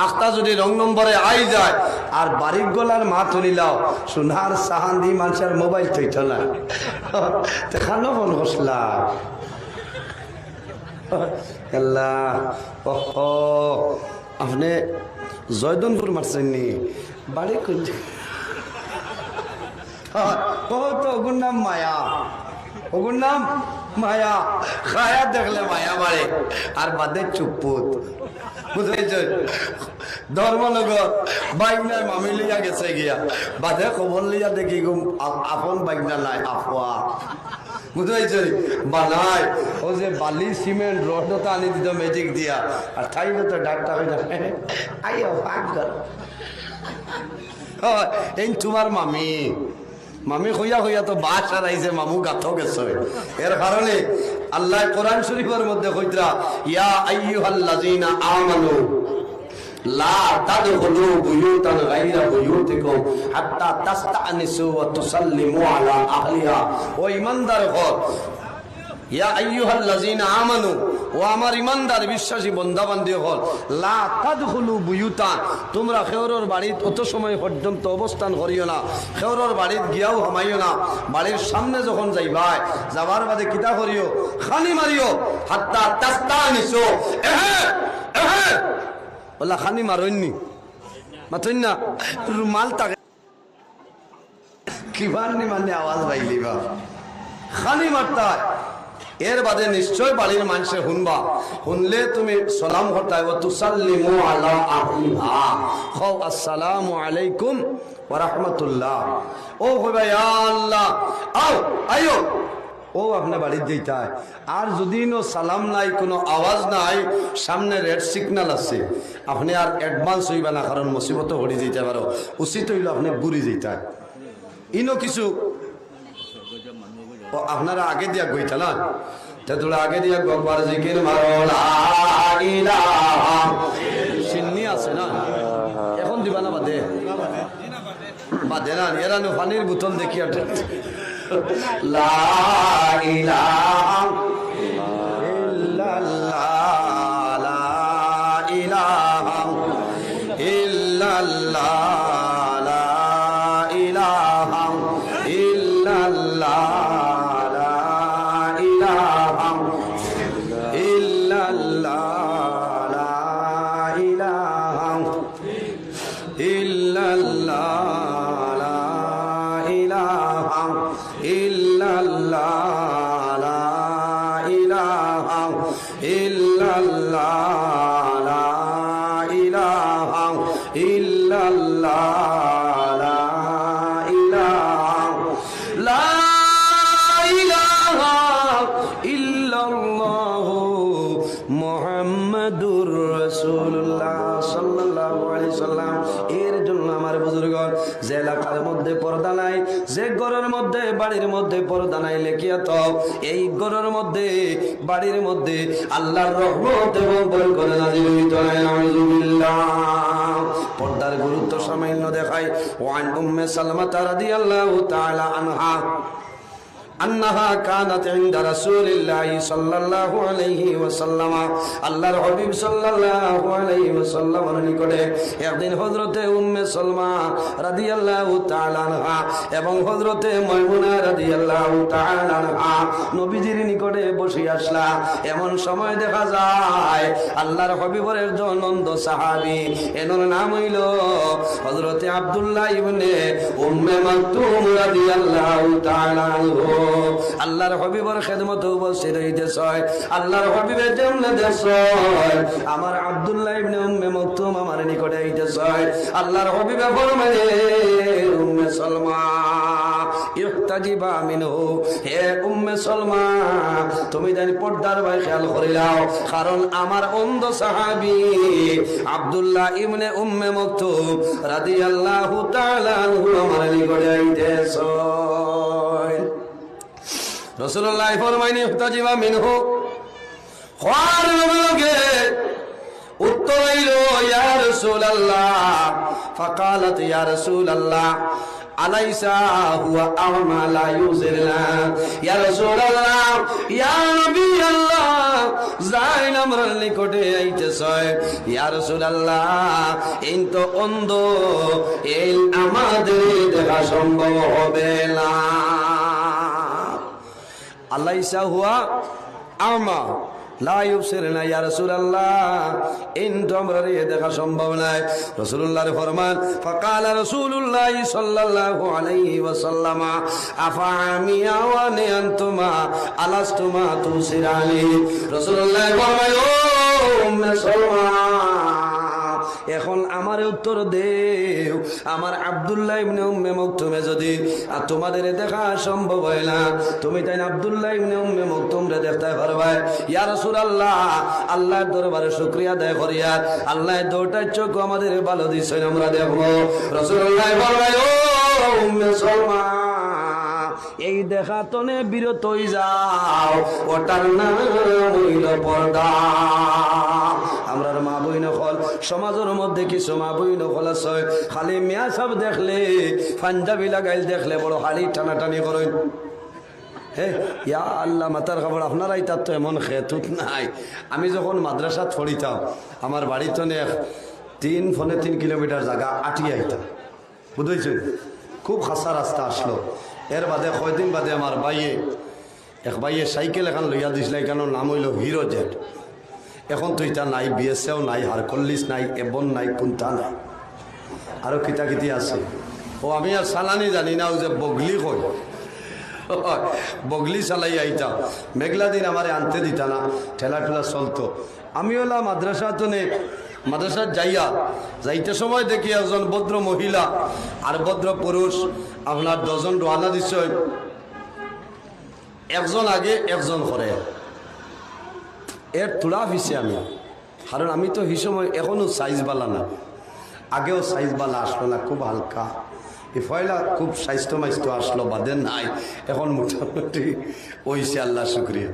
আখতা যদি রং নম্বরে আই যায় আর বাড়ির গলার মা তুলিলাও সোনার সাহান দি মানুষের মোবাইল থইত না দেখানো ফোন হসলা আল্লাহ আপনি জয়দনপুর মারছেন নি বাড়ি করছে তো ওগুর নাম মায়া ওগুর নাম মায়া খায়া দেখলে মায়া মারে আর বাদে চুপুত বুঝেছ ধর্মনগর বাইকনার মামি লিয়া গেছে গিয়া বাদে খবর লিয়া দেখি আপন বাইকনা নাই আফওয়া বুঝেছ বানায় ও যে বালি সিমেন্ট রডটা আনি দিত ম্যাজিক দিয়া আর ঠাইলে তো ডাক্তার হয়ে যাবে আইও পাক কর এই তোমার মামি মামি হইয়া হইয়া তো বাস আর আইছে মামু গাথ গেছে এর কারণে আল্লাহ কোরআন শরীফের মধ্যে কইতরা ইয়া আইয়ুহাল্লাযীনা আমানু লা তাদখুলু বুয়ুতান গায়রা বুয়ুতিকুম হাত্তা তাস্তানিসু ওয়া তুসাল্লিমু আলা আহলিহা ও ঈমানদার হল ইয়া আইয়ুহাল্লাযীনা আমানু ও আমার ঈমানদার বিশ্বাসী বান্দা বান্দী হল লা তাদখুলু বুয়ুতান তোমরা খেওরের বাড়িতে অত সময় পর্যন্ত অবস্থান করিও না খেওরের বাড়িতে গিয়াও হামাইও না বাড়ির সামনে যখন যাইবাই যাবার বাদে কিতা করিও খানি মারিও হাত্তা তাস্তানিসু ওলা খানি মারইনি মাতইন না রুমাল তাকে কিবার নি মানে আওয়াজ বাইলি বা খানি মারতা এর বাদে নিশ্চয় বাড়ির মানুষে শুনবা শুনলে তুমি সালাম করতাই ও তুসাল্লিমু আলা আহলিহা খাও আসসালামু আলাইকুম ওয়া রাহমাতুল্লাহ ও কইবা ইয়া আল্লাহ আও আইও ও আপনার বাড়ির যেইটায় আর যদি নো সালাম নাই কোনো আওয়াজ নাই সামনে রেড সিগন্যাল আছে আপনি আর অ্যাডভান্স হইবা না কারণ মুসিবত হরি যেতে পারো উচিত হইল আপনি বুড়ি যেইটায় ইনো কিছু আপনারা আগে দিয়া গইতা না তোরা আগে দিয়া গবার জিকির মারো লা ইলাহা সিন্নি আছে না এখন দিবা না বাদে বাদে না এরা নো পানির বোতল দেখি আর লা ইলাহা ইল্লাল্লাহ লা ইলাহা ইল্লাল্লাহ লা ইলাহা ইল্লাল্লাহ লা ইলাহা ইল্লাল্লাহ লা ইলাহা ইল্লাল্লাহ illallah la ilaha illallah la ilaha illallah la ilaha la ilaha illallah muhammadur rasulullah sallallahu alaihi wasallam এর জন্য আমার বুজুর্গ যে এলাকার মধ্যে পর্দা নাই যে ঘরের মধ্যে বাড়ির মধ্যে পর্দা নাই লেখিয়া তো এই ঘরের মধ্যে বাড়ির মধ্যে আল্লাহর রহমত এবং বরকত নাযিল হইতো না নাউযুবিল্লাহ পর্দার গুরুত্ব সামান্য দেখায় ওয়ান উম্মে সালমা রাদিয়াল্লাহু তাআলা আনহা أنها كانت عند رسول الله صلى الله عليه وسلم আল্লাহর হাবিব সাল্লাল্লাহু আলাইহি ওয়াসাল্লামের নিকটে একদিন হযরতে উম্মে সালমা রাদিয়াল্লাহু তাআলা আনহা এবং হযরতে মাইমুনা রাদিয়াল্লাহু তাআলা আনহা নবীজির নিকটে বসে আসলা এমন সময় দেখা যায় আল্লাহর হাবিবের একজন নন্দ সাহাবী এর নাম হইল হযরতে আব্দুল্লাহ ইবনে উম্মে মাকতুম রাদিয়াল্লাহু তাআলা আনহু আল্লাহর হাবিবের খেদমতে উপস্থিত হইতেছে আল্লাহর হাবিবের জন্য দেশ আমার আব্দুল্লাহ ইবনে উম্মে মাকতুম আমার নিকটে হইতেছে আল্লাহর হাবিবে ফরমায় উম্মে সালমা ইহতাজিবা মিনহু হে উম্মে সালমা তুমি জানি পর্দার ভাই খেয়াল করিলাও কারণ আমার অন্ধ সাহাবী আব্দুল্লাহ ইবনে উম্মে মাকতুম রাদিয়াল্লাহু তাআলা আনহু আমার নিকটে হইতেছে রাসূলুল্লাহ ফরমাইনি ইহতাজিবা মিনহু খার নবীকে উত্তর হইল ইয়া রাসূলুল্লাহ ফাকালাত ইয়া রাসূলুল্লাহ আলাইসা হুয়া আ'মা লা ইউসিরনা ইয়া রাসূলুল্লাহ ইয়া নবী আল্লাহ যাইন আমরার নিকটে আইতেছে ইয়া রাসূলুল্লাহ এই তো অন্ধ এই আমাদের দেখা সম্ভব হবে না আলাইসা হুয়া আ'মা লা ইউবসিরনা ইয়া রাসূলুল্লাহ ইন তোমরা দেখা সম্ভব নয় রাসূলুল্লাহর ফরমান ফাকালা রাসূলুল্লাহ সাল্লাল্লাহু আলাইহি ওয়াসাল্লাম আফামিয়া ওয়া আনতুমা আলাস্তুমা তুসিরানি রাসূলুল্লাহ ফরমায় ও উম্মে সালমা এখন আমার উত্তর দেও আমার আব্দুল্লাহ ইবনে উম্মে মাকতুমে যদি তোমাদের দেখা সম্ভব হয় না তুমি তাই আব্দুল্লাহ ইবনে উম্মে মাকতুমরে দেখতে পারবে ইয়া রাসূলুল্লাহ আল্লাহর দরবারে শুকরিয়া আদায় করিয়া আল্লাহ দুইটা চোখ আমাদের ভালো দিছেন আমরা দেখব রাসূলুল্লাহ বলেন ও উম্মে সালমা এই দেখা তনে বিরত হই যাও ওটার নাম হইল পর্দা আমরার মা বইন হল সমাজের মধ্যে কিছু মা বইন হল আছে খালি মিয়া সব দেখলে পাঞ্জাবি লাগাইল দেখলে বড় হালি টানাটানি করেন হে ইয়া আল্লাহ মাতার খবর আপনারাই তার তো এমন খেতুত নাই আমি যখন মাদ্রাসাত পড়িতাম আমার বাড়িতে 3 কিলোমিটার জায়গা আটি আইতাম বুঝেছেন খুব খাসা রাস্তা আসলো এর বাদে কয়দিন বাদে আমার এক ভাইয়ে সাইকেল এখন লইয়া দিছিল এখানে নাম হইল হিরো জেট এখন তো এটা নাই বিএসএও নাই হারকল্লিস নাই এবন নাই কুন্তা নাই আরো কিতাকিতি আছে ও আমি আর সালানি জানি না ও যে বগলি কই বগলি চালাই আইতাম মেঘলা দিন আমারে আনতে দিতা না ঠেলা ঠেলা চলতো আমি হলাম মাদ্রাসাত যাইতে সময় দেখি একজন ভদ্র মহিলা আর ভদ্র পুরুষ আপনার 10 জন রওনা দিচ্ছে একজন আগে একজন করে এর তোলা হয়েছে আমি কারণ আমি তো হিসময় এখনো সাইজ বালা না আগেও সাইজ বালা আসলো না খুব হালকা এই ফয়লা খুব স্বাস্থ্য মাইস্থ আসলো বাদে নাই এখন মোটামুটি ওইছে আল্লাহ শুক্রিয়া